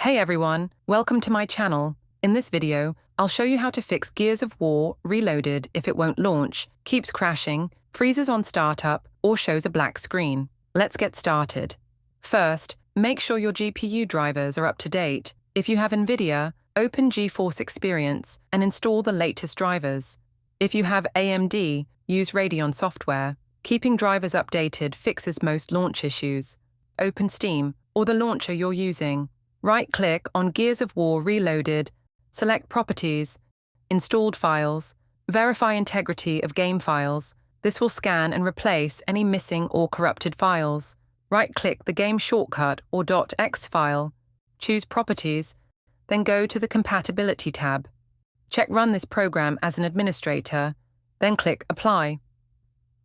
Hey everyone, welcome to my channel. In this video, I'll show you how to fix Gears of War Reloaded if it won't launch, keeps crashing, freezes on startup, or shows a black screen. Let's get started. First, make sure your GPU drivers are up to date. If you have NVIDIA, open GeForce Experience and install the latest drivers. If you have AMD, use Radeon software. Keeping drivers updated fixes most launch issues. Open Steam, or the launcher you're using. Right-click on Gears of War Reloaded, select Properties, Installed Files, verify integrity of game files. This will scan and replace any missing or corrupted files. Right-click the game shortcut or .exe file, choose Properties, then go to the Compatibility tab. Check Run this program as an administrator, then click Apply.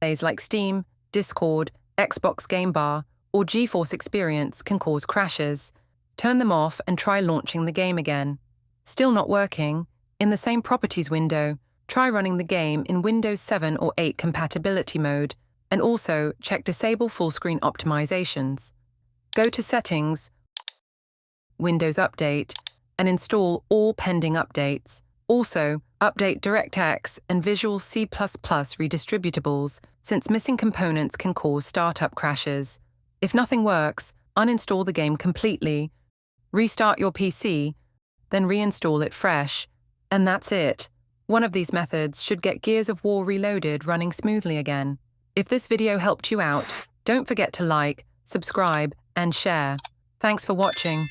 Plays like Steam, Discord, Xbox Game Bar, or GeForce Experience can cause crashes. Turn them off and try launching the game again. Still not working? In the same Properties window, try running the game in Windows 7 or 8 compatibility mode, and also check Disable Full-Screen Optimizations. Go to Settings, Windows Update, and install all pending updates. Also, update DirectX and Visual C++ redistributables, since missing components can cause startup crashes. If nothing works, uninstall the game completely, restart your PC, then reinstall it fresh, and that's it. One of these methods should get Gears of War Reloaded running smoothly again. If this video helped you out, don't forget to like, subscribe, and share. Thanks for watching.